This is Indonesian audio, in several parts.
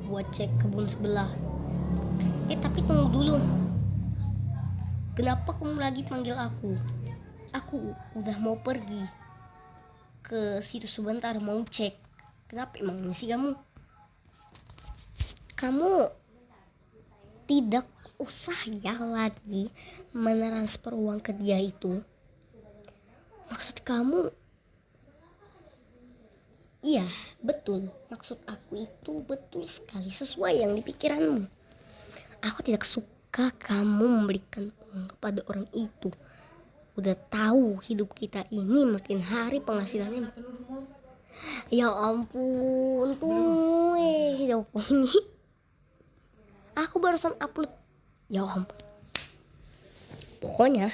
buat cek kebun sebelah. Tapi tunggu dulu. Kenapa kamu lagi panggil aku? Aku udah mau pergi ke situ sebentar mau cek. Kenapa emang sih kamu? Kamu tidak usah ya lagi mentransfer uang ke dia itu. Maksud kamu? Iya, betul. Maksud aku itu betul sekali sesuai yang dipikiranmu. Aku tidak suka kamu memberikan uang kepada orang itu. Udah tahu hidup kita ini makin hari penghasilannya. Ya ampun, tuh hidup ini. Aku barusan upload. Ya ampun. Pokoknya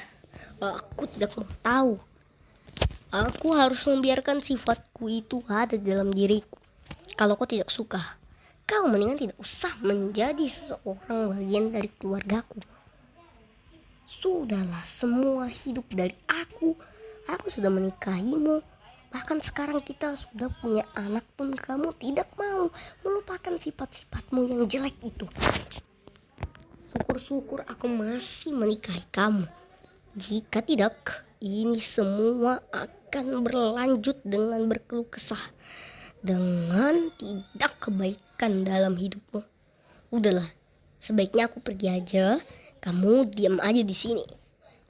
aku tidak mau tahu. Aku harus membiarkan sifatku itu ada dalam diriku. Kalau kau tidak suka, kau mendingan tidak usah menjadi seseorang bagian dari keluargaku. Sudahlah, semua hidup dari aku. Aku sudah menikahimu. Bahkan sekarang kita sudah punya anak pun kamu tidak mau melupakan sifat-sifatmu yang jelek itu. Syukur-syukur aku masih menikahi kamu. Jika tidak, ini semua akan berlanjut dengan berkeluh kesah, dengan tidak kebaikan dalam hidupmu. Udahlah, sebaiknya aku pergi aja. Kamu diam aja di sini.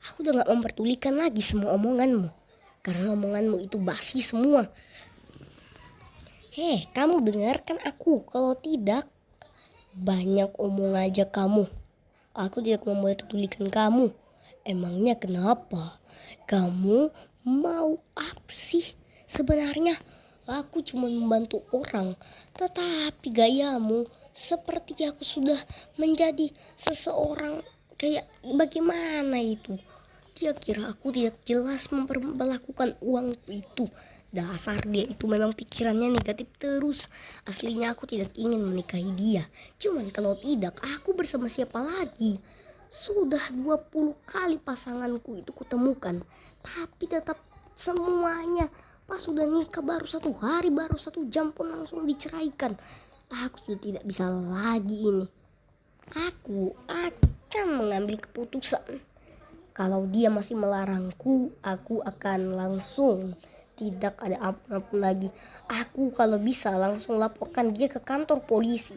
Aku udah gak memperdulikan lagi semua omonganmu, karena omonganmu itu basi semua. Kamu dengarkan aku. Kalau tidak, banyak omong aja kamu. Aku tidak memperdulikan kamu. Emangnya kenapa? Kamu mau apa sih? Sebenarnya aku cuma membantu orang, tetapi gayamu seperti aku sudah menjadi seseorang. Kayak bagaimana itu? Dia kira aku tidak jelas memperlakukan uang itu. Dasar dia itu memang pikirannya negatif terus. Aslinya aku tidak ingin menikahi dia. Cuman kalau tidak, aku bersama siapa lagi? Sudah 20 kali pasanganku itu kutemukan, tapi tetap semuanya pas sudah nikah baru 1 hari, baru 1 jam pun langsung diceraikan. Aku sudah tidak bisa lagi ini. Aku akan mengambil keputusan. Kalau dia masih melarangku, aku akan langsung tidak ada apa-apa lagi. Aku kalau bisa langsung laporkan dia ke kantor polisi.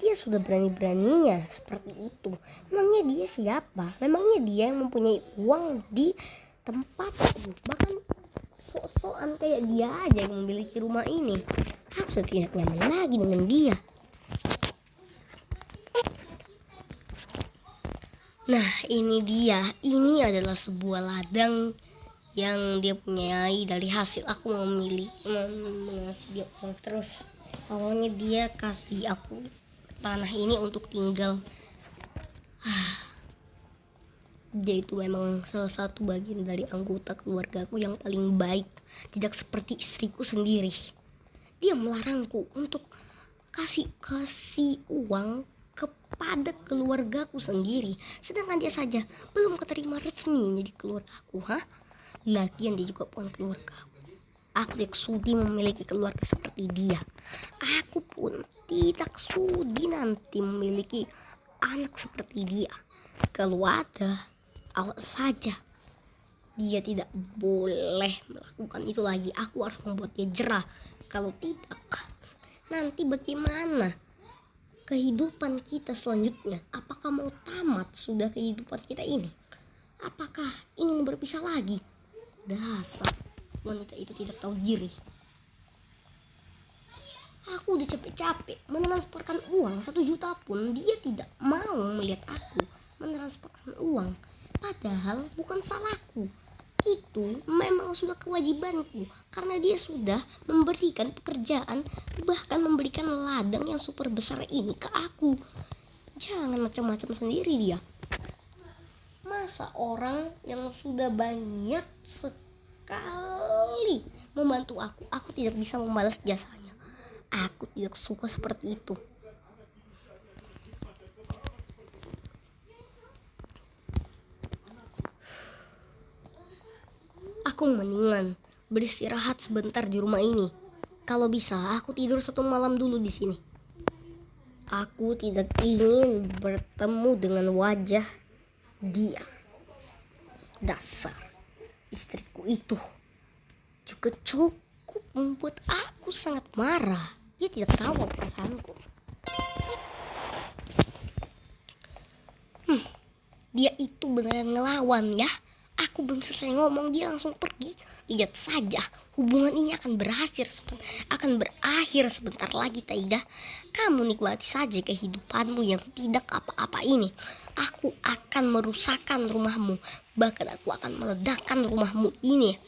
Dia sudah berani-beraninya seperti itu. Memangnya dia siapa? Memangnya dia yang mempunyai uang di tempat itu? Bahkan sok-sokan kayak dia aja yang memiliki rumah ini. Aku sudah tidak nyaman lagi dengan dia. Nah, ini dia. Ini adalah sebuah ladang yang dia punyai dari hasil aku mengasih dia uang terus. Awalnya dia kasih aku tanah ini untuk tinggal. Dia itu memang salah satu bagian dari anggota keluargaku yang paling baik. Tidak seperti istriku sendiri. Dia melarangku untuk kasih uang kepada keluargaku sendiri, sedangkan dia saja belum keterima resmi menjadi keluargaku. Lagian dia juga bukan keluargaku. Aku tidak sudi memiliki keluarga seperti dia. Aku pun tidak sudi nanti memiliki anak seperti dia. Kalau ada, awas saja. Dia tidak boleh melakukan itu lagi. Aku harus membuat dia jerah. Kalau tidak, nanti bagaimana kehidupan kita selanjutnya? Apakah mau tamat sudah kehidupan kita ini? Apakah ingin berpisah lagi? Dasar wanita itu tidak tahu diri. Aku udah capek-capek mentransferkan uang 1 juta pun dia tidak mau melihat aku mentransferkan uang. Padahal bukan salahku. Itu memang sudah kewajibanku, karena dia sudah memberikan pekerjaan, bahkan memberikan ladang yang super besar ini ke aku. Jangan macam-macam sendiri dia. Masa orang yang sudah banyak sekali membantu aku tidak bisa membalas jasanya. Aku tidak suka seperti itu. Aku mendingan beristirahat sebentar di rumah ini. Kalau bisa, aku tidur 1 malam dulu di sini. Aku tidak ingin bertemu dengan wajah dia. Dasar istriku itu juga cukup membuat aku sangat marah. Dia tidak tahu perasaanku. Dia itu beneran ngelawan ya. Aku belum selesai ngomong dia langsung pergi. Lihat saja, hubungan ini akan berakhir sebentar lagi, Taiga. Kamu nikmati saja kehidupanmu yang tidak apa-apa ini. Aku akan merusakkan rumahmu. Bahkan aku akan meledakkan rumahmu ini.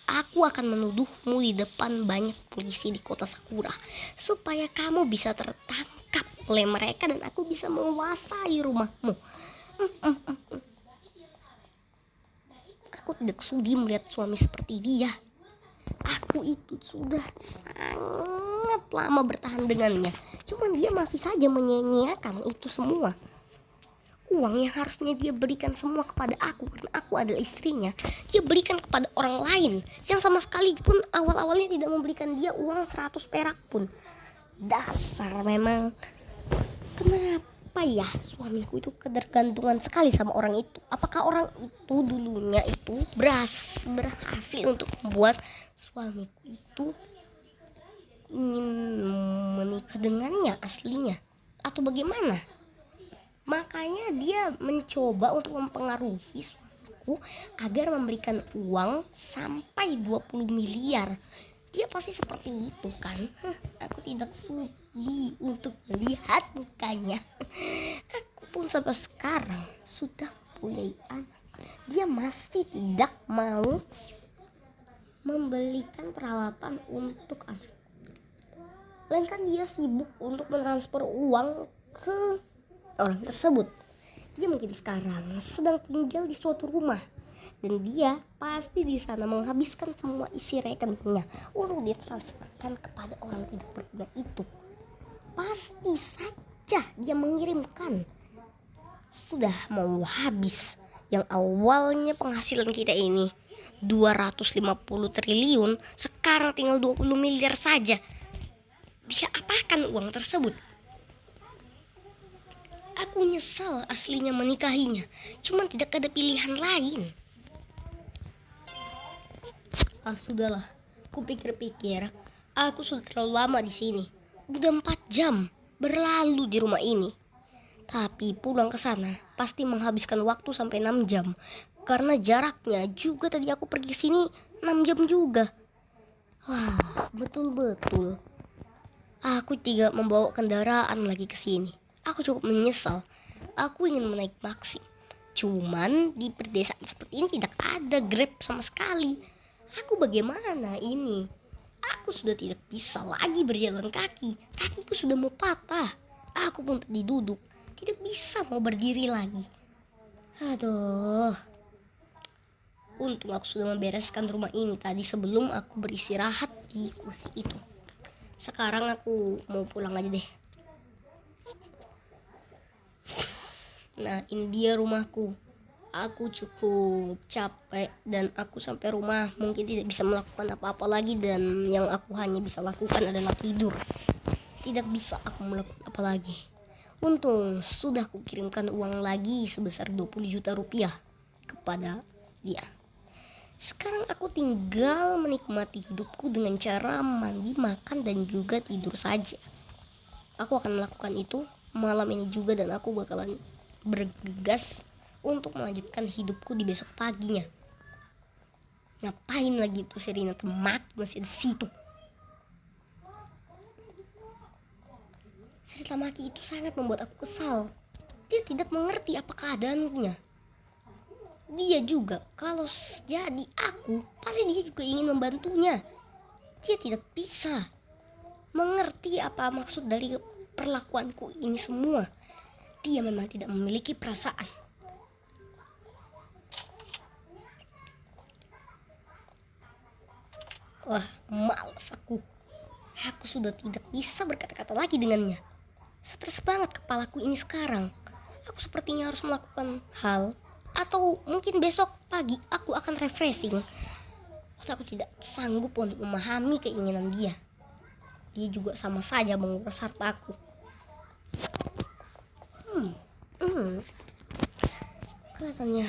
Aku akan menuduhmu di depan banyak polisi di kota Sakura, supaya kamu bisa tertangkap oleh mereka dan aku bisa menguasai rumahmu. Aku tidak sudi melihat suami seperti dia. Aku itu sudah sangat lama bertahan dengannya. Cuman dia masih saja menyia-nyiakan itu semua. Uang yang harusnya dia berikan semua kepada aku karena aku adalah istrinya, dia berikan kepada orang lain yang sama sekali pun awal-awalnya tidak memberikan dia uang 100 perak pun. Dasar memang. Kenapa ya suamiku itu ketergantungan sekali sama orang itu? Apakah orang itu dulunya itu berhasil untuk membuat suamiku itu ingin menikah dengannya aslinya? Atau bagaimana? Makanya dia mencoba untuk mempengaruhi suamiku agar memberikan uang sampai 20 miliar. Dia pasti seperti itu kan. Aku tidak sudi untuk melihat mukanya. Aku pun sampai sekarang sudah punya anak, dia masih tidak mau membelikan peralatan untuk anak. Melainkan dia sibuk untuk mentransfer uang ke orang tersebut. Dia mungkin sekarang sedang tinggal di suatu rumah dan dia pasti di sana menghabiskan semua isi rekeningnya untuk ditransferkan kepada orang tidak berguna itu. Pasti saja dia mengirimkan. Sudah mau habis. Yang awalnya penghasilan kita ini 250 triliun, sekarang tinggal 20 miliar saja. Dia apakan uang tersebut? Aku nyesal aslinya menikahinya, cuman tidak ada pilihan lain. Sudahlah, aku pikir-pikir, aku sudah terlalu lama di sini. Udah 4 jam berlalu di rumah ini. Tapi pulang ke sana pasti menghabiskan waktu sampai 6 jam. Karena jaraknya juga tadi aku pergi sini 6 jam juga. Wah, betul-betul. Aku tidak membawa kendaraan lagi ke sini. Aku cukup menyesal. Aku ingin menaik taksi. Cuman di pedesaan seperti ini tidak ada Grab sama sekali. Aku bagaimana ini? Aku sudah tidak bisa lagi berjalan kaki. Kakiku sudah mau patah. Aku pun tadi duduk, tidak bisa mau berdiri lagi. Aduh. Untung aku sudah membereskan rumah ini tadi sebelum aku beristirahat di kursi itu. Sekarang aku mau pulang aja deh. Nah, ini dia rumahku. Aku cukup capek dan aku sampai rumah mungkin tidak bisa melakukan apa-apa lagi, dan yang aku hanya bisa lakukan adalah tidur. Tidak bisa aku melakukan apa lagi. Untung sudah kukirimkan uang lagi sebesar 20 juta rupiah kepada dia. Sekarang aku tinggal menikmati hidupku dengan cara mandi, makan, dan juga tidur saja. Aku akan melakukan itu malam ini juga dan aku bakalan bergegas untuk melanjutkan hidupku di besok paginya. Ngapain lagi tuh Serina Temat masih di situ? Sri Tamaki itu sangat membuat aku kesal. Dia tidak mengerti apa keadaannya. Dia juga kalau jadi aku, pasti dia juga ingin membantunya. Dia tidak bisa mengerti apa maksud dari perlakuanku ini semua. Dia memang tidak memiliki perasaan. Wah, malas aku. Aku sudah tidak bisa berkata-kata lagi dengannya. Stres banget kepalaku ini sekarang. Aku sepertinya harus melakukan hal, atau mungkin besok pagi aku akan refreshing. Aku tidak sanggup untuk memahami keinginan dia. Dia juga sama saja menguras hartaku. Kelihatannya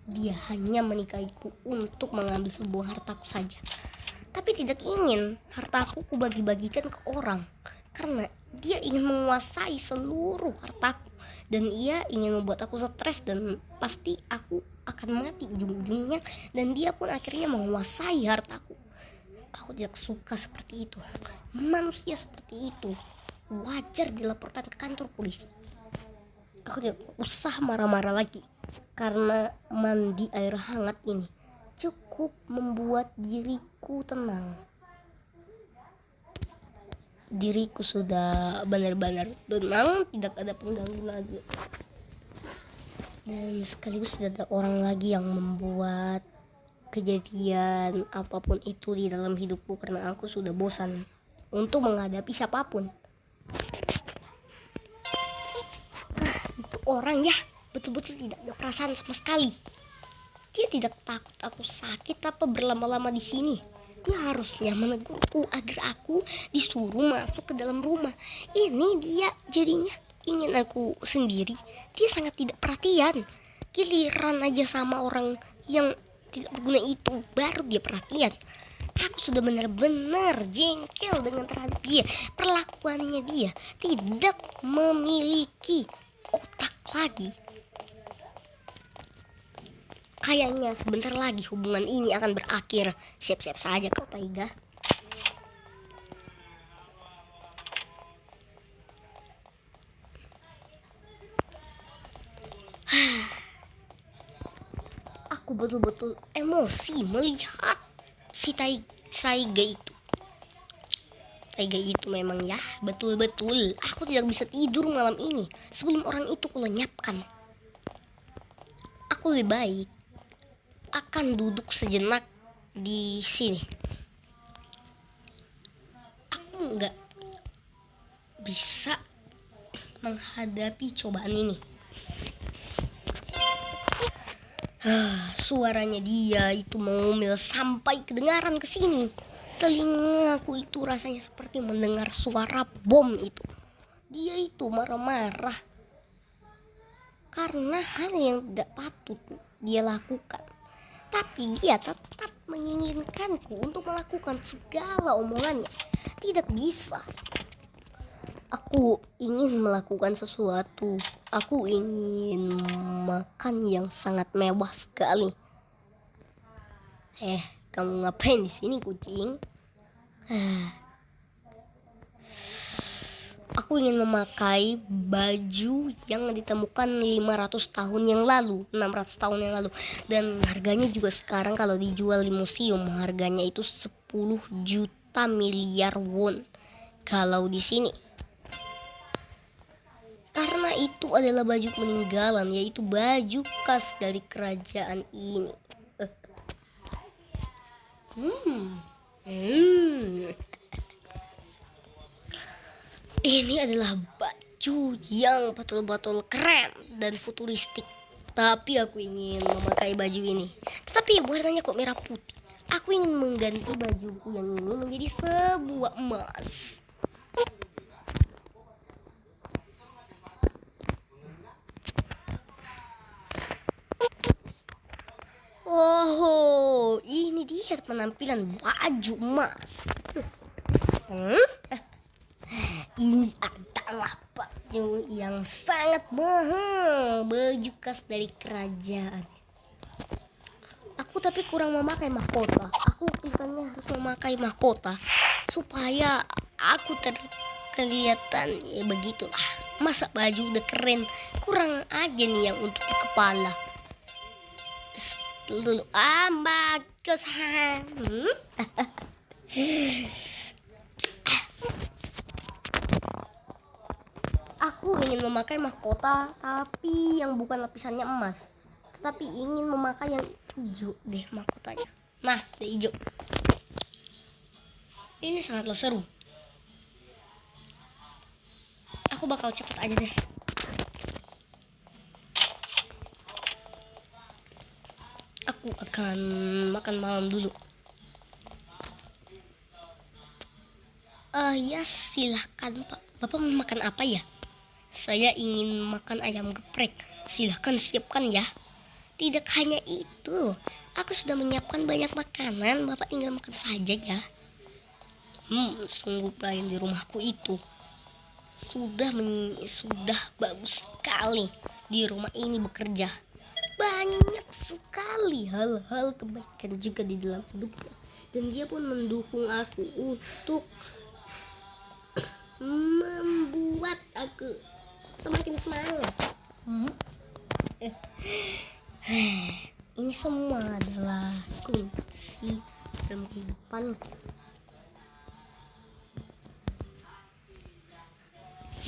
dia hanya menikahiku untuk mengambil sebuah hartaku saja. Tapi tidak ingin hartaku kubagi-bagikan ke orang, karena dia ingin menguasai seluruh hartaku. Dan ia ingin membuat aku stres dan pasti aku akan mati ujung-ujungnya. Dan dia pun akhirnya menguasai hartaku. Aku tidak suka seperti itu. Manusia seperti itu wajar dilaporkan ke kantor polisi. Aku tidak usah marah-marah lagi, karena mandi air hangat ini cukup membuat diriku tenang. Diriku sudah benar-benar tenang, tidak ada pengganggu lagi. Dan sekaligus tidak ada orang lagi yang membuat kejadian apapun itu di dalam hidupku, karena aku sudah bosan untuk menghadapi siapapun. Itu orang ya, betul-betul tidak ada perasaan sama sekali. Dia tidak takut aku sakit apa berlama-lama di sini. Dia harusnya menegurku agar aku disuruh masuk ke dalam rumah. Ini dia jadinya ingin aku sendiri. Dia sangat tidak perhatian. Giliran aja sama orang yang tidak berguna itu baru dia perhatian. Aku sudah benar-benar jengkel dengan terhadap dia. Perlakuannya dia tidak memiliki otak lagi. Kayaknya sebentar lagi hubungan ini akan berakhir. Siap-siap saja kau, Taiga. Aku betul-betul emosi melihat si Taiga itu. Taiga itu memang ya, betul-betul aku tidak bisa tidur malam ini sebelum orang itu kulenyapkan. Aku lebih baik akan duduk sejenak di sini. Aku nggak bisa menghadapi cobaan ini. Suaranya dia itu mengumil sampai kedengaran ke sini. Telingaku itu rasanya seperti mendengar suara bom itu. Dia itu marah-marah karena hal yang tidak patut dia lakukan. Tapi dia tetap menginginkanku untuk melakukan segala omongannya. Tidak bisa. Aku ingin melakukan sesuatu. Aku ingin makan yang sangat mewah sekali. Kamu ngapain di sini, kucing? Aku ingin memakai baju yang ditemukan 500 tahun yang lalu, 600 tahun yang lalu. Dan harganya juga sekarang kalau dijual di museum, harganya itu 10 juta miliar won kalau di sini. Karena itu adalah baju peninggalan, yaitu baju khas dari kerajaan ini. Ini adalah baju yang betul-betul keren dan futuristik. Tapi aku ingin memakai baju ini. Tetapi warnanya kok merah putih. Aku ingin mengganti bajuku yang ini menjadi sebuah emas. Oh, ini dia penampilan baju emas. Ini adalah baju yang sangat mahal, baju khas dari kerajaan. Aku tapi kurang memakai mahkota. Aku kelihatannya harus memakai mahkota supaya aku kelihatan ya begitulah. Masa baju udah keren, kurang aja nih yang untuk di kepala. Dulu bagus. Aku ingin memakai mahkota tapi yang bukan lapisannya emas, tetapi ingin memakai yang hijau deh mahkotanya. Nah, hijau. Ini sangatlah seru. Aku bakal cepet aja deh. Aku akan makan malam dulu. Ya silahkan Pak. Bapak mau makan apa ya? Saya ingin makan ayam geprek. Silahkan siapkan ya. Tidak hanya itu, aku sudah menyiapkan banyak makanan. Bapak tinggal makan saja ya. Sungguh pelayan di rumahku itu sudah bagus sekali. Di rumah ini bekerja banyak sekali hal-hal kebaikan juga di dalam hidupnya, dan dia pun mendukung aku untuk membuat aku semakin semangat. Ini semua adalah kunci dalam kehidupanku.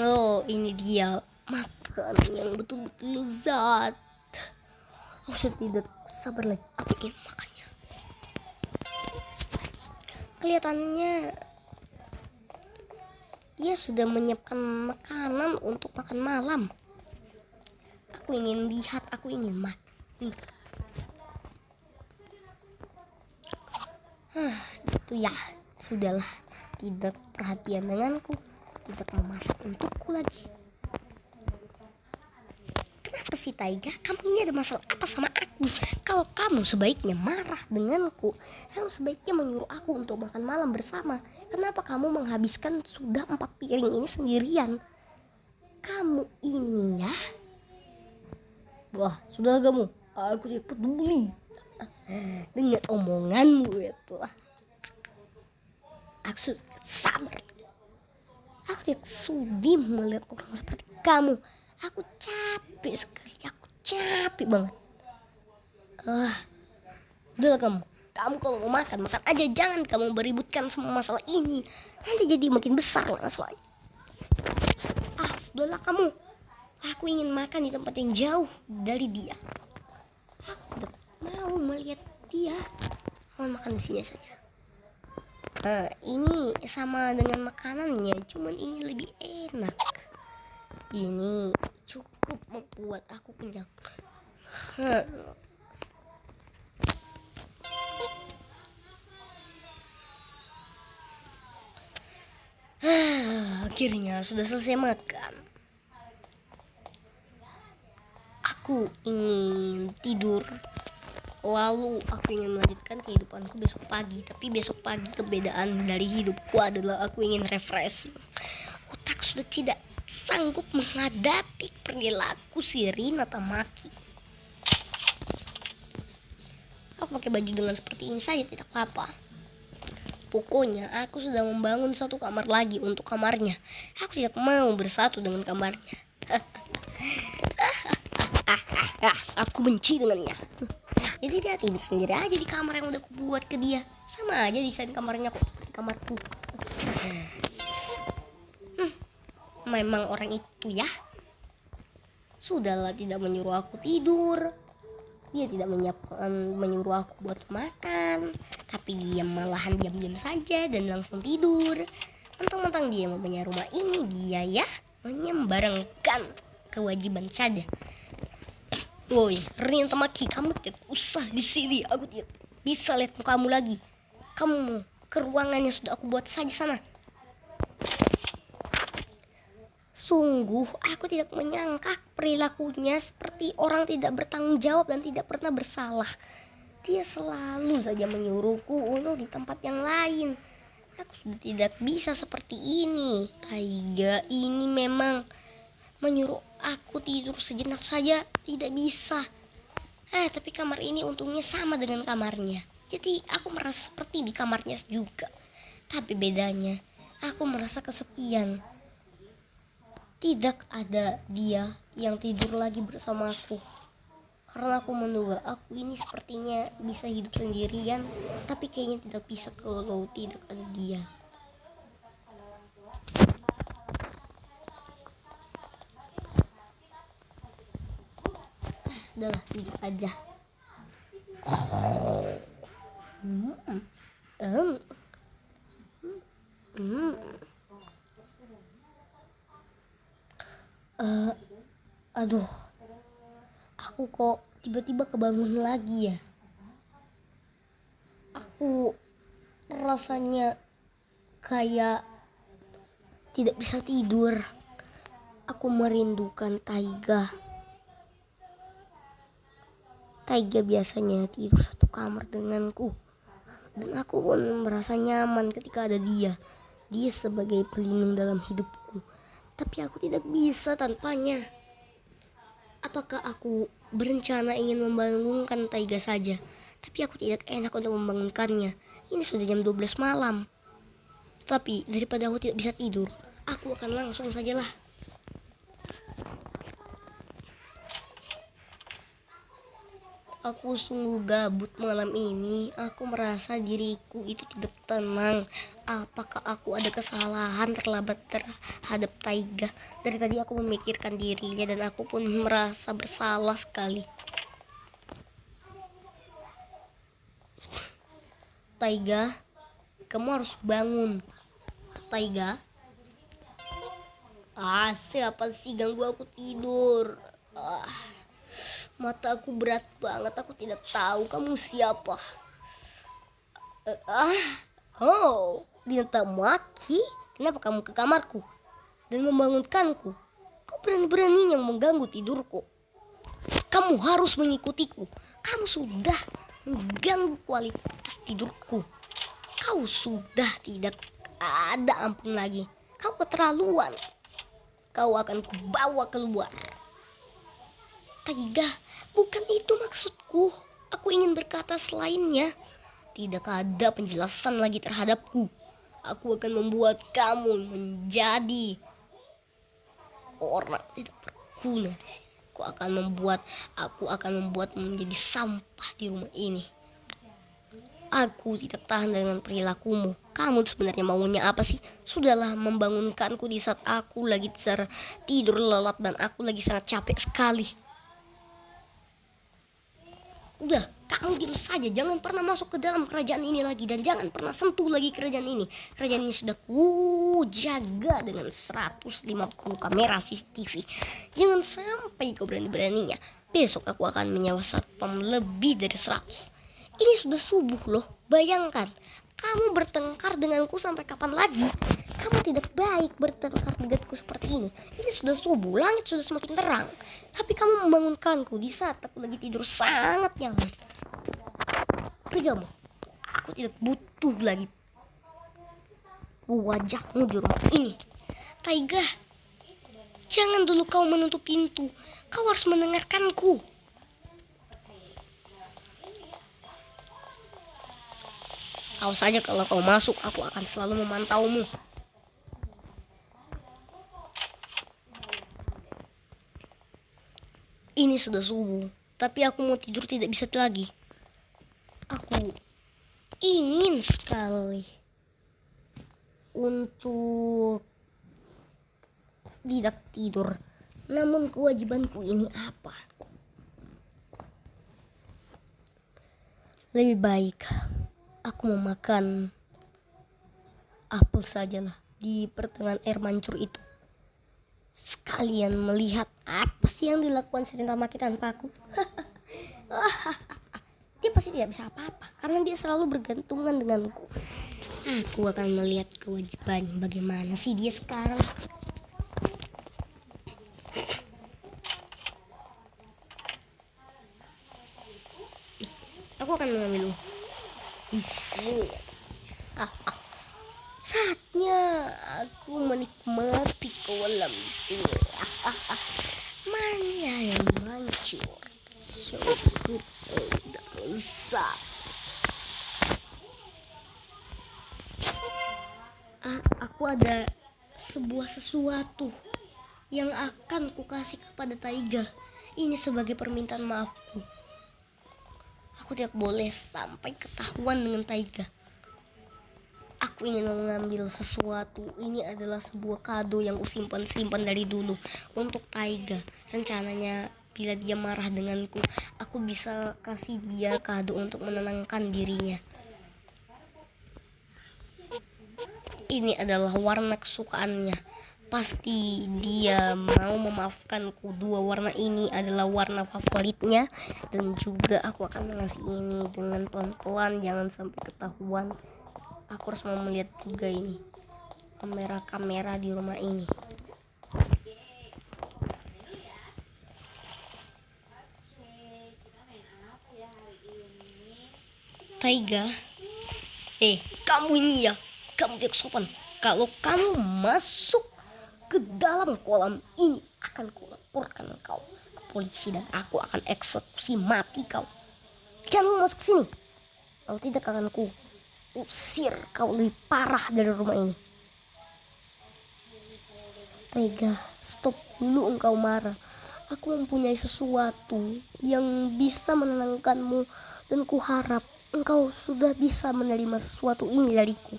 Oh, ini dia makanan yang betul-betul lezat. Aku sudah tidak sabar lagi. Aku ingin makannya. Kelihatannya dia sudah menyiapkan makanan untuk makan malam. Aku ingin lihat, aku ingin makan. Itu ya, sudahlah. Tidak perhatian denganku, tidak memasak untukku lagi. Kenapa sih Taiga? Kamu ini ada masalah apa sama aku? Kalau kamu sebaiknya marah denganku, kamu sebaiknya menyuruh aku untuk makan malam bersama. Kenapa kamu menghabiskan sudah 4 piring ini sendirian? Kamu ini ya. Wah, sudah kamu. Aku tidak peduli dengan omonganmu itu. Aku sudah sabar. Aku tidak sudi melihat orang seperti kamu. Aku capek sekali. Aku capek banget. Udah kamu. Kamu kalau mau makan, makan aja. Jangan kamu beributkan semua masalah ini. Nanti jadi makin besar masalahnya. Sudahlah kamu. Aku ingin makan di tempat yang jauh dari dia. Aku tidak mau melihat dia. Mau makan di sini saja. Ini sama dengan makanannya, cuman ini lebih enak. Ini cukup membuat aku kenyang. Akhirnya sudah selesai makan. Aku ingin tidur. Lalu aku ingin melanjutkan kehidupanku besok pagi. Tapi besok pagi keberadaan dari hidupku adalah aku ingin refresh. Otak sudah tidak sanggup menghadapi perilaku si Rina Tamaki. Aku pakai baju dengan seperti ini saja tidak apa-apa. Pokoknya aku sudah membangun satu kamar lagi untuk kamarnya. Aku tidak mau bersatu dengan kamarnya. Aku benci dengannya. Jadi dia tidur sendiri aja di kamar yang udah aku buat ke dia. Sama aja desain kamarnya kok seperti kamarku. Memang orang itu ya. Sudahlah tidak menyuruh aku tidur. Dia tidak menyuruh aku buat makan. Tapi dia malahan diam-diam saja dan langsung tidur. Mentang-mentang dia mau punya rumah ini, dia ya menyembarangkan kewajiban saja. Woi, Rina Tamaki, kamu tidak usah di sini. Aku tidak bisa lihat kamu lagi. Kamu ke ruangan yang sudah aku buat saja sana. Sungguh, aku tidak menyangka perilakunya seperti orang tidak bertanggung jawab dan tidak pernah bersalah. Dia selalu saja menyuruhku untuk di tempat yang lain. Aku sudah tidak bisa seperti ini. Taiga ini memang menyuruh aku tidur sejenak saja tidak bisa. Tapi kamar ini untungnya sama dengan kamarnya. Jadi aku merasa seperti di kamarnya juga. Tapi bedanya, aku merasa kesepian. Tidak ada dia yang tidur lagi bersama aku. Karena aku menduga aku ini sepertinya bisa hidup sendirian. Tapi kayaknya tidak bisa kalau tidak ada dia. Udahlah, tidur aja. Aduh, aku kok tiba-tiba kebangun lagi ya. Aku rasanya kayak tidak bisa tidur. Aku merindukan Taiga. Taiga biasanya tidur satu kamar denganku. Dan aku pun merasa nyaman ketika ada dia. Dia sebagai pelindung dalam hidupku. Tapi aku tidak bisa tanpanya. Apakah aku berencana ingin membangunkan Taiga saja? Tapi aku tidak enak untuk membangunkannya. Ini sudah jam 12 malam. Tapi daripada aku tidak bisa tidur, aku akan langsung sajalah. Aku sungguh gabut malam ini. Aku merasa diriku itu tidak tenang. Apakah aku ada kesalahan terhadap Taiga? Dari tadi aku memikirkan dirinya dan aku pun merasa bersalah sekali. Taiga, kamu harus bangun. Taiga. Siapa sih ganggu aku tidur? Mata aku berat banget, aku tidak tahu kamu siapa. Dinata Maki, kenapa kamu ke kamarku dan membangunkanku? Kau berani-beraninya mengganggu tidurku. Kamu harus mengikutiku. Kamu sudah mengganggu kualitas tidurku. Kau sudah tidak ada ampun lagi. Kau keterlaluan. Kau akan kubawa keluar. Taiga, bukan itu maksudku. Aku ingin berkata selainnya. Tidak ada penjelasan lagi terhadapku. Aku akan membuat kamu menjadi orang tidak berguna di sini. Aku akan membuatmu menjadi sampah di rumah ini. Aku tidak tahan dengan perilakumu. Kamu sebenarnya maunya apa sih? Sudahlah membangunkanku di saat aku lagi tidur lelap dan aku lagi sangat capek sekali. Udah, kamu diam saja. Jangan pernah masuk ke dalam kerajaan ini lagi. Dan jangan pernah sentuh lagi kerajaan ini. Kerajaan ini sudah kujaga dengan 150 kamera CCTV. Jangan sampai kau berani-beraninya. Besok aku akan menyewa satpam lebih dari 100. Ini sudah subuh loh. Bayangkan, kamu bertengkar denganku sampai kapan lagi? Kamu tidak baik bertengkar denganku seperti ini. Ini sudah subuh, langit sudah semakin terang. Tapi kamu membangunkanku di saat aku lagi tidur sangat nyaman. Pergimu, aku tidak butuh lagi wajahmu di rumah ini. Taiga, jangan dulu kau menutup pintu. Kau harus mendengarkanku. Awas saja kalau kau masuk, aku akan selalu memantaumu. Ini sudah subuh, tapi aku mau tidur tidak bisa lagi. Aku ingin sekali untuk tidak tidur. Namun kewajibanku ini apa? Lebih baik aku memakan apel sajalah di pertengahan air mancur itu. Sekalian melihat apa sih yang dilakukan si Maki tanpa aku. Dia pasti tidak bisa apa-apa karena dia selalu bergantungan denganku. Aku akan melihat kewajibannya bagaimana sih dia sekarang. Aku akan mengambilmu. Bismillah. Saatnya aku menikmati kolam di sini. Mania yang mancur, sungguh lezat. Aku ada sesuatu yang akan kukasih kepada Taiga. Ini sebagai permintaan maafku. Aku tidak boleh sampai ketahuan dengan Taiga. Aku ingin mengambil sesuatu. Ini adalah sebuah kado yang kusimpan dari dulu untuk Taiga. Rencananya bila dia marah denganku, aku bisa kasih dia kado untuk menenangkan dirinya. Ini adalah warna kesukaannya. Pasti dia mau memaafkanku. Dua warna ini adalah warna favoritnya. Dan juga aku akan mengasih ini dengan pelan-pelan, jangan sampai ketahuan. Aku harus melihat juga ini kamera-kamera di rumah ini. Taiga, kamu ini ya, kamu tidak sopan. Kalau kamu masuk ke dalam kolam ini, akan kulaporkan kau ke polisi dan aku akan eksekusi mati kau. Jangan masuk sini. Kalau tidak akan ku usir kau lebih parah dari rumah ini. Taiga, stop dulu engkau marah. Aku mempunyai sesuatu yang bisa menenangkanmu dan kuharap engkau sudah bisa menerima sesuatu ini dariku.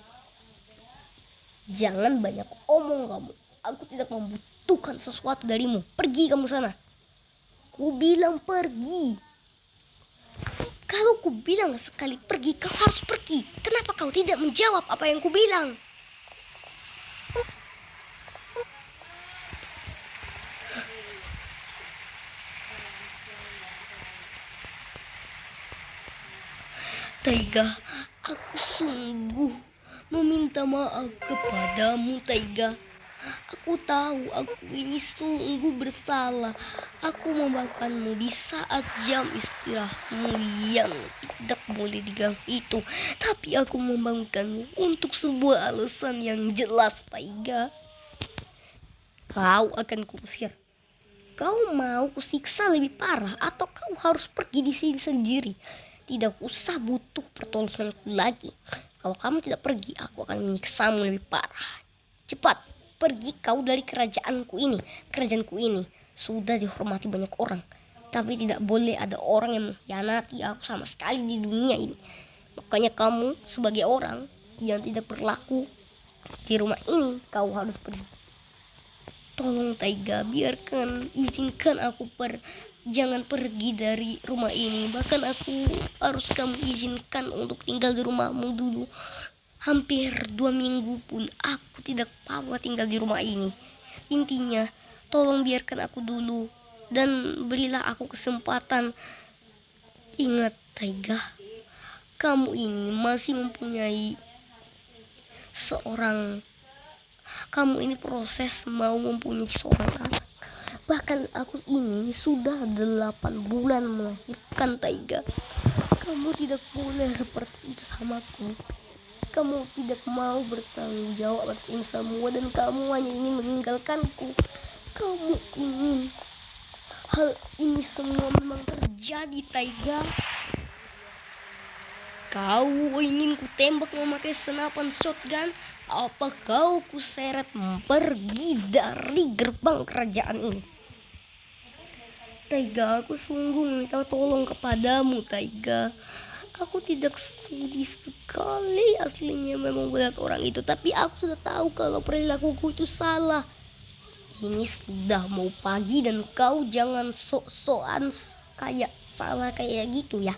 Jangan banyak omong kamu. Aku tidak membutuhkan sesuatu darimu. Pergi kamu sana. Ku bilang pergi. Kalau ku bilang sekali pergi, kau harus pergi. Kenapa kau tidak menjawab apa yang ku bilang? Taiga, aku sungguh meminta maaf kepadamu, Taiga. Aku tahu aku ini sungguh bersalah. Aku memakanmu di saat jam istirahatmu yang tidak boleh diganggu itu. Tapi aku membangunkanmu untuk sebuah alasan yang jelas, Taiga. Kau akan kuusir. Kau mau kusiksa lebih parah atau kau harus pergi di sini sendiri? Tidak usah butuh pertolonganku lagi. Kalau kamu tidak pergi, aku akan menyiksamu lebih parah. Cepat, pergi kau dari kerajaanku ini. Kerajaanku ini sudah dihormati banyak orang. Tapi tidak boleh ada orang yang mengkhianati aku sama sekali di dunia ini. Makanya kamu sebagai orang yang tidak berlaku di rumah ini, kau harus pergi. Tolong Taiga, izinkan aku jangan pergi dari rumah ini. Bahkan aku harus kamu izinkan untuk tinggal di rumahmu dulu. Hampir 2 minggu pun aku tidak mau tinggal di rumah ini. Intinya, tolong biarkan aku dulu dan berilah aku kesempatan. Ingat Taiga, kamu ini masih mempunyai kamu ini proses mau mempunyai seorang anak. Bahkan aku ini sudah 8 bulan melahirkan, Taiga. Kamu tidak boleh seperti itu sama aku. Kamu tidak mau bertanggung jawab atas ini semua dan kamu hanya ingin meninggalkanku. Kamu ingin hal ini semua memang terjadi, Taiga. Kau ingin ku tembak memakai senapan shotgun? Apa kau kuseret pergi dari gerbang kerajaan ini? Taiga, aku sungguh meminta tolong kepadamu, Taiga. Aku tidak sudi sekali aslinya memang benar orang itu. Tapi aku sudah tahu kalau perilakuku itu salah. Ini sudah mau pagi dan kau jangan sok-sokan kayak salah kayak gitu ya.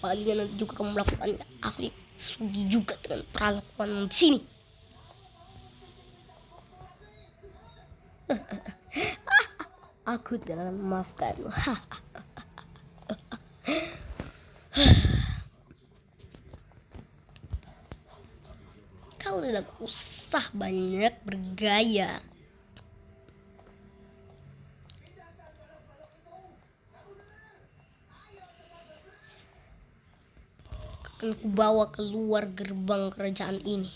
Paling nanti juga kamu melakukannya. Aku sudi juga dengan perlakuan di sini. Aku tidak akan memaafkanmu. Kau tidak usah banyak bergaya. Akan kubawa keluar gerbang kerajaan ini.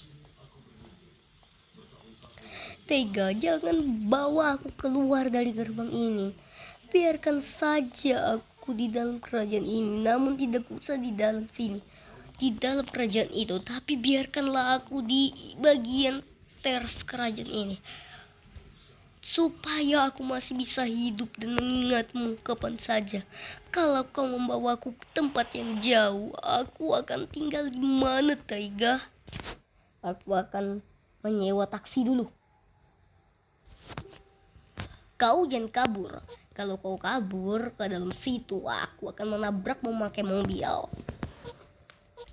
Taiga, jangan bawa aku keluar dari gerbang ini. Biarkan saja aku di dalam kerajaan ini, namun tidak usah di dalam sini, di dalam kerajaan itu. Tapi biarkanlah aku di bagian teras kerajaan ini, supaya aku masih bisa hidup dan mengingatmu kapan saja. Kalau kau membawaku ke tempat yang jauh, aku akan tinggal di mana, Taiga? Aku akan menyewa taksi dulu. Kau jangan kabur. Kalau kau kabur ke dalam situ, aku akan menabrak memakai mobil.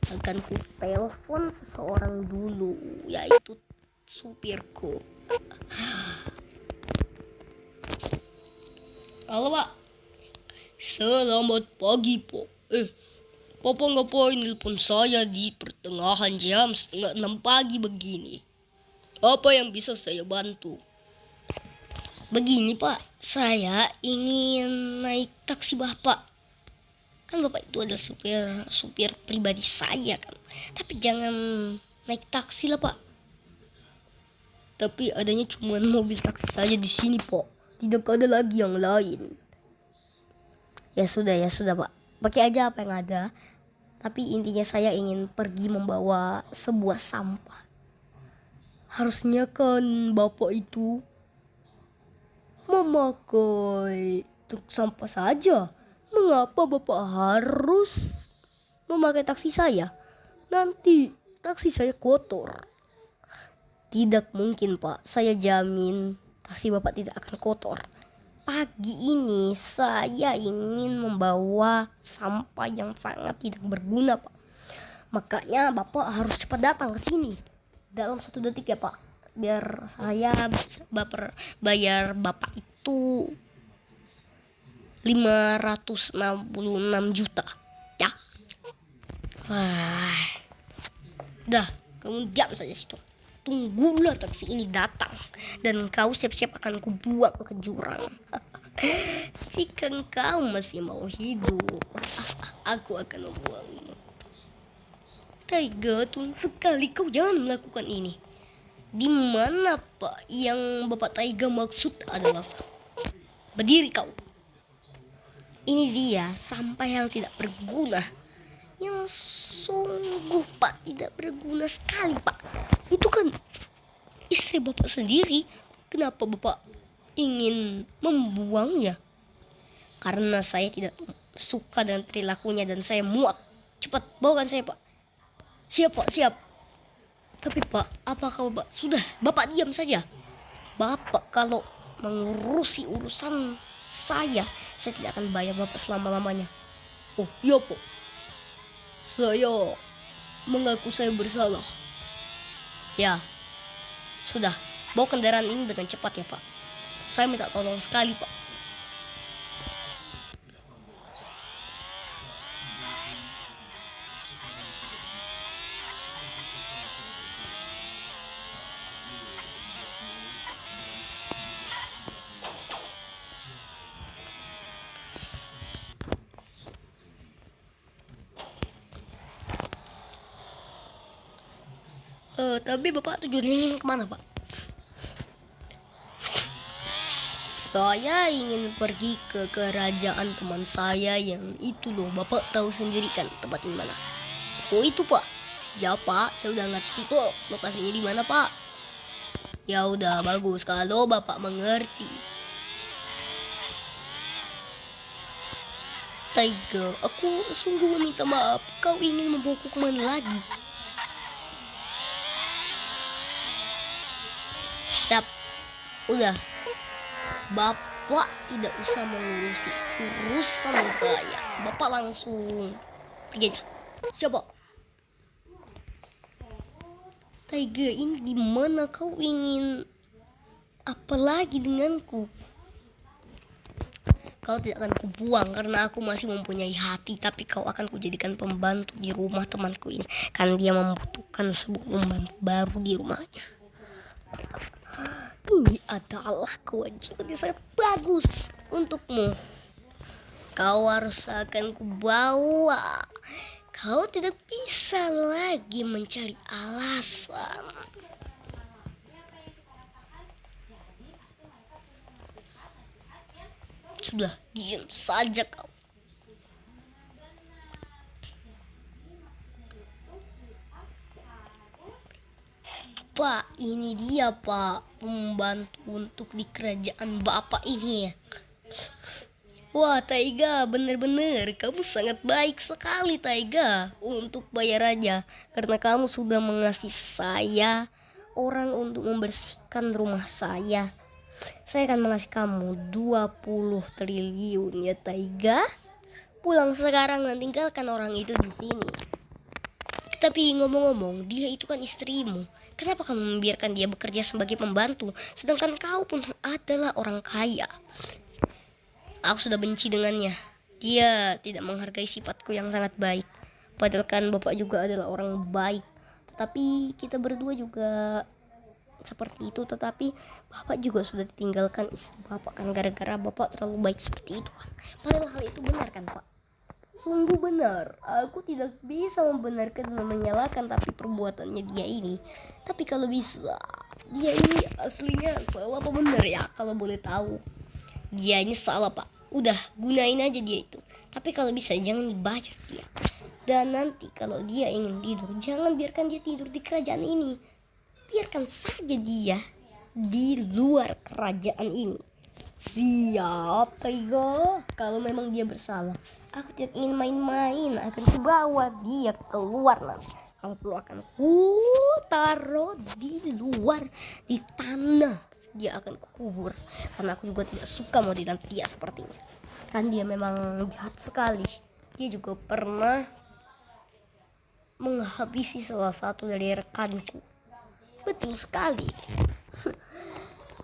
Akan ku telepon seseorang dulu, yaitu supirku. Halo, Pak. Selamat pagi, Po. Papa ngapain nelpon saya di pertengahan jam 5:30 pagi begini? Apa yang bisa saya bantu? Begini, Pak, saya ingin naik taksi Bapak. Kan bapak itu adalah supir pribadi saya kan. Tapi jangan naik taksi lah pak. Tapi adanya cuma mobil taksi saja di sini pak. Tidak ada lagi yang lain. Ya sudah pak. Pakai aja apa yang ada. Tapi intinya saya ingin pergi membawa sebuah sampah. Harusnya kan bapak itu memakai truk sampah saja. Mengapa bapak harus memakai taksi saya? Nanti taksi saya kotor. Tidak mungkin pak, saya jamin taksi bapak tidak akan kotor. Pagi ini saya ingin membawa sampah yang sangat tidak berguna pak. Makanya bapak harus cepat datang ke sini dalam 1 detik ya pak. Biar saya bayar bapak itu 566 juta ya. Wah, dah kamu diam saja situ. Tunggulah taksi ini datang dan kau siap-siap akan kubuang ke jurang. Jika kau masih mau hidup, aku akan membuangmu. Taiga, tunggu sekali, kau jangan melakukan ini. Di mana pak yang bapak Taiga maksud adalah berdiri kau. Ini dia sampah yang tidak berguna. Yang sungguh pak tidak berguna sekali pak. Itu kan istri bapak sendiri. Kenapa bapak ingin membuangnya? Karena saya tidak suka dengan perilakunya dan saya muak. Cepat bawakan saya pak. Siap pak, siap. Tapi pak, apakah bapak diam saja? Bapak kalau mengurusi urusan saya tidak akan bayar bapak selama-lamanya. Oh iya pak, saya mengaku saya bersalah. Ya, sudah, bawa kendaraan ini dengan cepat ya pak. Saya minta tolong sekali pak. Tapi bapak tujuannya ingin kemana pak? Saya ingin pergi ke kerajaan teman saya yang itu loh. Bapak tahu sendiri kan tempat ini mana? Oh itu pak. Siapa? Saya udah ngerti kok lokasinya di mana pak. Ya udah bagus kalau bapak mengerti. Taiga, aku sungguh meminta maaf. Kau ingin membawaku kemana lagi? Yap, udah. Bapak tidak usah mengurusi urusan saya. Bapak langsung pergi aja. Siapa? Taiga, ini di mana kau ingin apa lagi denganku? Kau tidak akan kubuang karena aku masih mempunyai hati. Tapi kau akan kujadikan pembantu di rumah temanku ini. Kan dia membutuhkan sebuah pembantu baru di rumahnya. Ini adalah kewajiban yang sangat bagus untukmu. Kau harus akan kubawa. Kau tidak bisa lagi mencari alasan. Sudah, diam saja kau. Pak, ini dia pak, pembantu untuk di kerajaan bapak ini ya. Wah Taiga, bener-bener kamu sangat baik sekali Taiga untuk bayarannya. Karena kamu sudah mengasih saya orang untuk membersihkan rumah saya. Saya akan mengasih kamu 20 triliun ya Taiga. Pulang sekarang dan tinggalkan orang itu di sini. Tapi ngomong-ngomong, dia itu kan istrimu. Kenapa kamu membiarkan dia bekerja sebagai pembantu, sedangkan kau pun adalah orang kaya? Aku sudah benci dengannya. Dia tidak menghargai sifatku yang sangat baik. Padahal kan bapak juga adalah orang baik. Tetapi kita berdua juga seperti itu. Tetapi bapak juga sudah ditinggalkan istri bapak kan gara-gara bapak terlalu baik seperti itu kan. Padahal hal itu benar kan pak? Sungguh benar, aku tidak bisa membenarkan dan menyalahkan tapi perbuatannya dia ini. Tapi kalau bisa, dia ini aslinya salah apa benar ya? Kalau boleh tahu, dia ini salah pak. Udah gunain aja dia itu. Tapi kalau bisa jangan dibaca dia. Dan nanti kalau dia ingin tidur, jangan biarkan dia tidur di kerajaan ini. Biarkan saja dia di luar kerajaan ini. Siap, Taiga. Kalau memang dia bersalah, aku tidak ingin main-main. Akan kubawa dia keluar nanti. Kalau perlu akan ku taruh di luar di tanah. Dia akan kubur. Karena aku juga tidak suka model dia sepertinya. Kan dia memang jahat sekali. Dia juga pernah menghabisi salah satu dari rekanku. Betul sekali.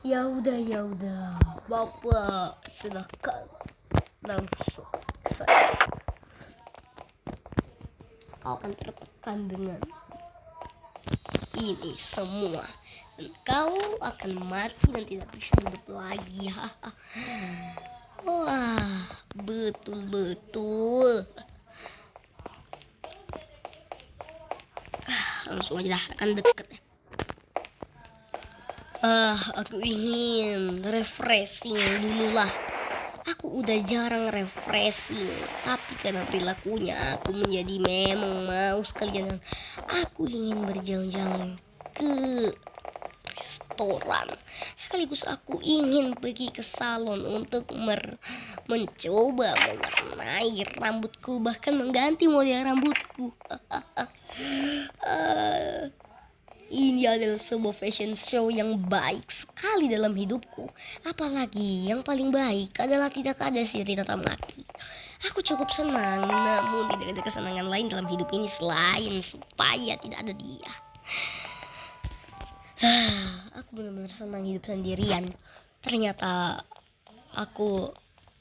Ya udah, Bapak silakan langsung saja. Kau akan tertekan dengan ini semua dan kau akan mati dan tidak bisa hidup lagi. Wah, betul. Langsung aja dah, akan deket ya. Aku ingin refreshing dulu lah. Aku udah jarang refreshing, tapi karena perilakunya aku menjadi memang mau sekali jalan. Aku ingin berjalan-jalan ke restoran. Sekaligus aku ingin pergi ke salon untuk mencoba mewarnai rambutku, bahkan mengganti model rambutku. Ini adalah sebuah fashion show yang baik sekali dalam hidupku. Apalagi yang paling baik adalah tidak ada Siri Tatamaki. Aku cukup senang, namun tidak ada kesenangan lain dalam hidup ini selain supaya tidak ada dia. Aku benar-benar senang hidup sendirian. Ternyata aku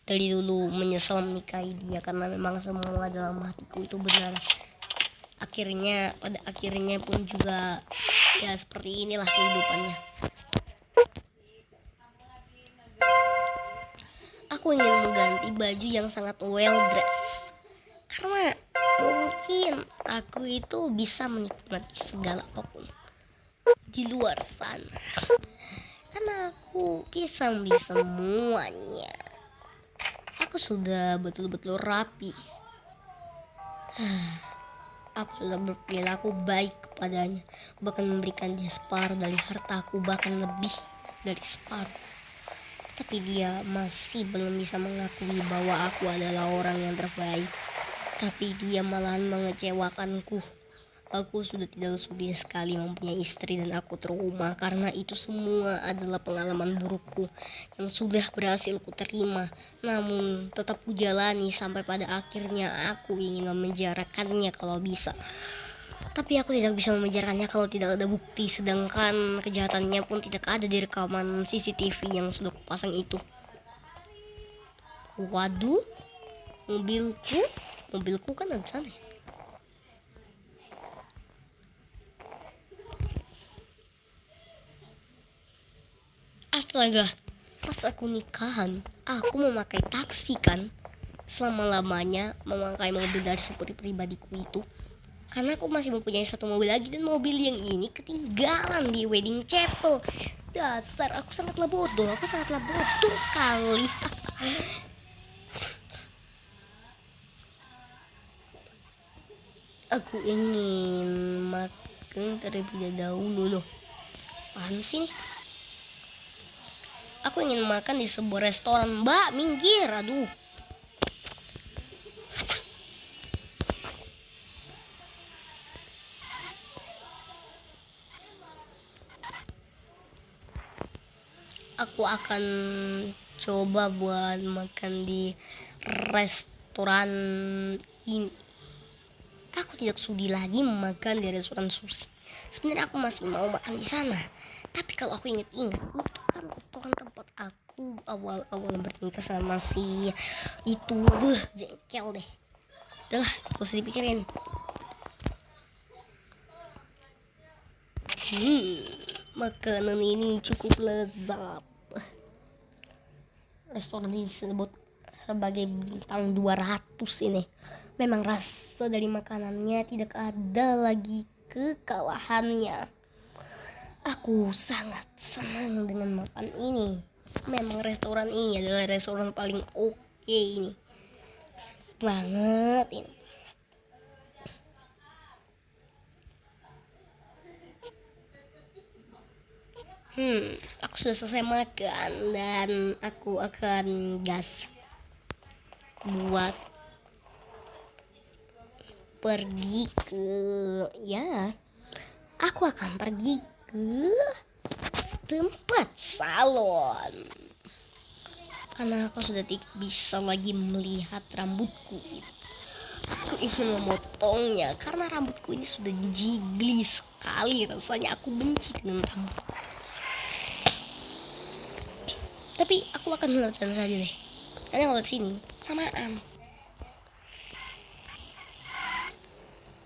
dari dulu menyesal menikahi dia karena memang semua dalam hatiku itu benar. Pada akhirnya pun juga ya seperti inilah kehidupannya. Aku ingin mengganti baju yang sangat well dressed karena mungkin aku itu bisa menikmati segala apapun di luar sana. Karena aku bisa beli semuanya. Aku sudah betul-betul rapi. Aku sudah berperilaku baik kepadanya, bahkan memberikan dia separuh dari hartaku, bahkan lebih dari separuh. Tapi dia masih belum bisa mengakui bahwa aku adalah orang yang terbaik. Tapi dia malahan mengecewakanku. Aku sudah tidak sudi sekali mempunyai istri dan aku trauma karena itu semua adalah pengalaman burukku yang sudah berhasil kuterima. Namun tetap kujalani sampai pada akhirnya aku ingin memenjarakannya kalau bisa. Tapi aku tidak bisa memenjarakannya kalau tidak ada bukti, sedangkan kejahatannya pun tidak ada di rekaman CCTV yang sudah kupasang itu. Waduh, mobilku kan ada sana. Astaga, pas aku nikahan, aku memakai taksi kan. Selama-lamanya memakai mobil dari supir pribadiku itu. Karena aku masih mempunyai satu mobil lagi dan mobil yang ini ketinggalan di wedding chapel. Dasar, aku sangatlah bodoh sekali. Aku ingin makan terlebih dahulu loh. Apaan sih nih? Aku ingin makan di sebuah restoran. Mbak, minggir. Aduh. Aku akan coba buat makan di restoran ini. Aku tidak sudi lagi makan di restoran sushi. Sebenarnya aku masih mau makan di sana. Tapi kalau aku ingat-ingat, itu kan restoran tempat aku awal-awal bernikah sama si itu. Jengkel deh. Udah lah, gak usah dipikirin. Makanan ini cukup lezat. Restoran ini disebut sebagai bintang 200 ini. Memang rasa dari makanannya tidak ada lagi kekalahannya. Aku sangat senang dengan makan ini. Memang restoran ini adalah restoran paling oke ini. Banget ini. Aku sudah selesai makan dan aku akan gas buat pergi ke aku akan pergi ke tempat salon karena aku sudah tidak bisa lagi melihat rambutku. Aku ingin memotongnya karena rambutku ini sudah jigli sekali rasanya. Aku benci dengan rambut. Tapi aku akan melakukan saja deh. Karena kalau sini samaan.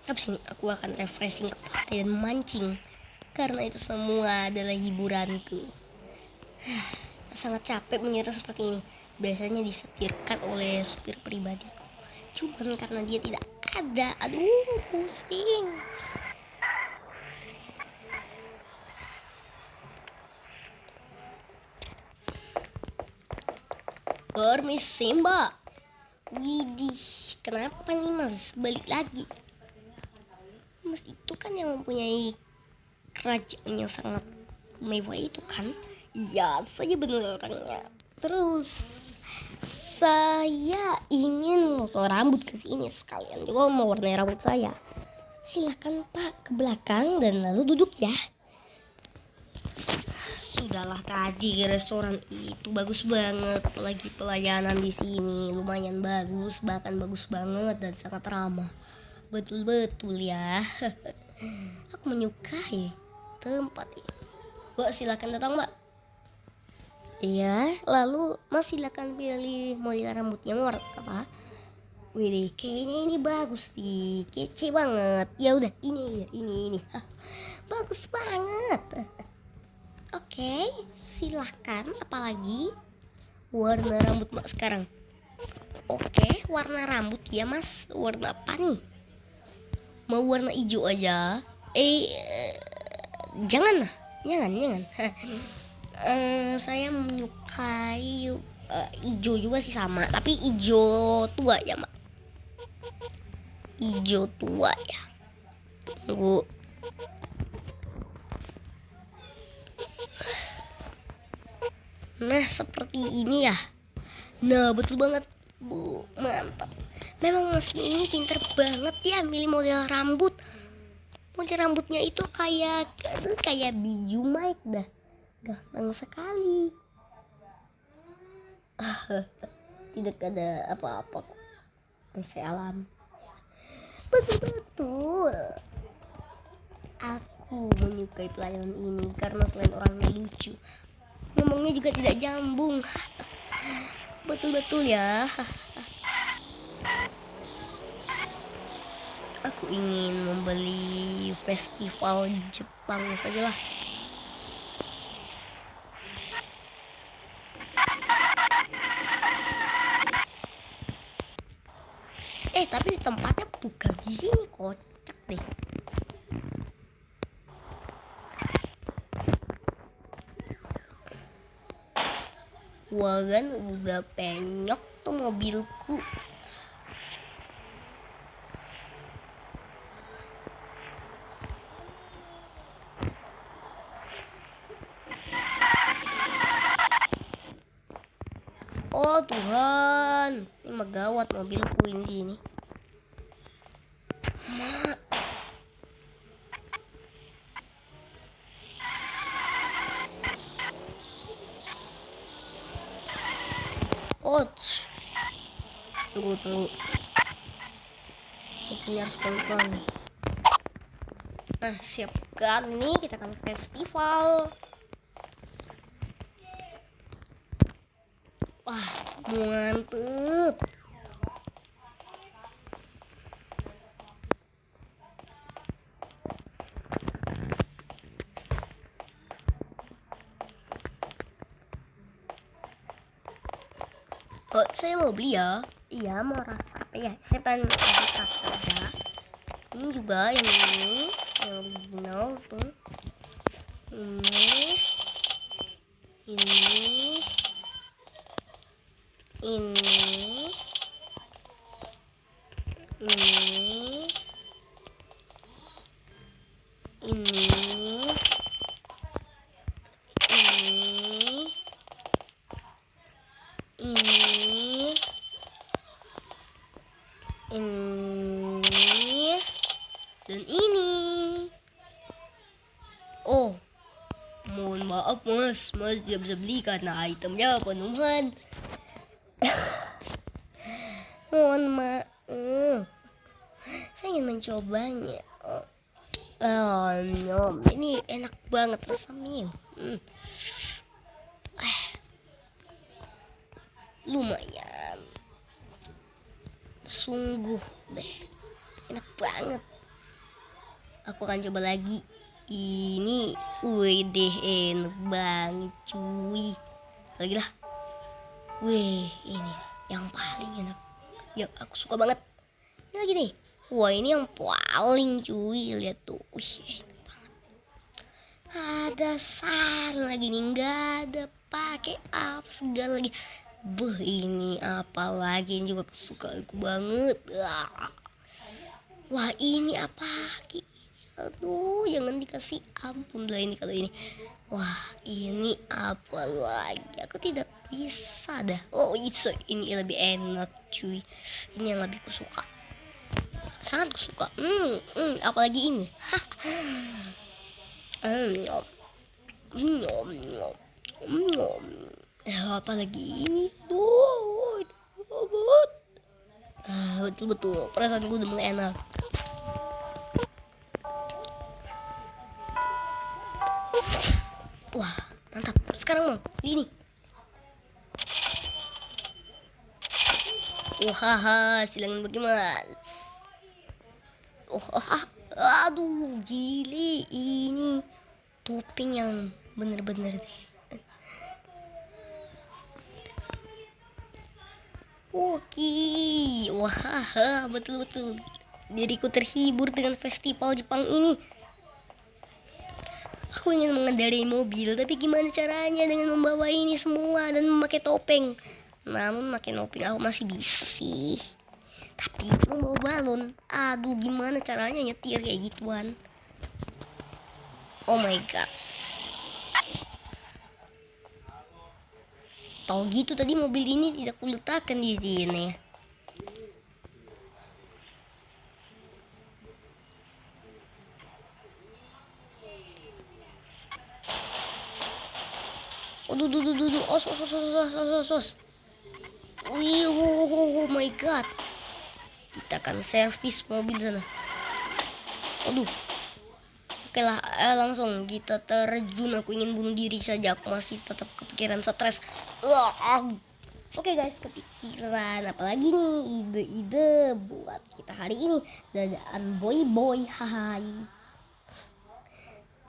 Habis ini aku akan refreshing ke pantai dan memancing. Karena itu semua adalah hiburanku. Sangat capek menyerah seperti ini. Biasanya disetirkan oleh supir pribadiku. Cuman karena dia tidak ada. Aduh, pusing. Permisi mbak. Widih, kenapa nih mas? Balik lagi. Mas itu kan yang mempunyai kerajaan yang sangat mewah itu kan? Iya, saya benar orangnya. Terus saya ingin potong rambut ke sini sekalian juga mau warnai rambut saya. Silakan pak ke belakang dan lalu duduk ya. Sudahlah, tadi restoran itu bagus banget, apalagi pelayanan di sini lumayan bagus, bahkan bagus banget dan sangat ramah. Betul-betul ya. Aku menyukai tempat ini. Mbak silakan datang mbak. Iya, lalu mas silakan pilih model rambutnya mau warna apa? Wih, kayaknya ini bagus nih, kece banget. Ya udah, ini. Bagus banget. Oke, silakan. Apalagi warna rambut mbak sekarang? Oke, warna rambut ya mas. Warna apa nih? Mau warna hijau aja? Jangan. Saya menyukai hijau juga sih sama, tapi hijau tua ya mbak. Hijau tua ya. Tunggu. Nah seperti ini ya. Nah betul banget bu, mantap. Memang mas ini pinter banget ya milih model rambut. Model rambutnya itu kayak biju Mike dah. Ganteng sekali. Tidak ada apa-apa yang saya alami. Betul. Aku menyukai pelayanan ini karena selain orangnya lucu, ngomongnya juga tidak nyambung. Betul ya. Aku ingin membeli festival Jepang sajalah. Tapi tempatnya bukan di sini, kocak deh. Wah kan udah penyok tuh mobilku. Oh Tuhan, ini mah gawat mobilku ini. Tunggu. Ini harus pelan-pelan nih. Nah, siapkan nih, kita akan festival. Wah, mantep. Saya mau beli ya. Iya, mau rasa apa ya? Saya pengen rasa aja. Ini juga yang ini, yang original tuh. Ini, ini, ini, ini, ini, ini, ini, dan ini. Oh, mohon maaf mas tidak bisa beli karena itemnya penuhan. Mohon maaf, saya ingin mencobanya. Ini enak banget rasa mie. Lumayan, sungguh deh, enak banget. Aku akan coba lagi. Ini, wih deh, enak banget cuy. Lagi lah, wih ini yang paling enak, yang aku suka banget. Ini lagi nih, wah ini yang paling cuy, lihat tuh, wih enak banget. Ada saran lagi nih, nggak ada pakai apa segala lagi. Ini apa lagi yang juga kesukaan aku banget. Wah ini apa lagi? Aduh, jangan dikasih ampun lah ini kalau ini. Wah, ini apa lagi? Aku tidak bisa dah. Oh, ini lebih enak, cuy. Ini yang lebih kusuka. Sangat kusuka. Apalagi ini. Apalagi ini. Betul-betul. Perasaan gue udah mulai enak. Wah, mantap. Sekarang mau ini. Wah, silangan bagaimana? Aduh, gile ini topping yang bener-bener deh. Oke, wah, betul-betul. Diriku terhibur dengan festival Jepang ini. Aku ingin mengendarai mobil, tapi gimana caranya dengan membawa ini semua dan memakai topeng? Namun memakai topeng aku masih bisa sih. Tapi membawa balon, aduh gimana caranya nyetir kayak gituan? Oh my god. Tahu gitu tadi mobil ini tidak kuletakkan di sini. Os. Wih, oh my god. Kita akan servis mobil sana. Oke lah, langsung kita terjun. Aku ingin bunuh diri saja. Aku masih tetap kepikiran stres. Oke guys, kepikiran apalagi nih ide-ide buat kita hari ini. Dadaan boy. Hai.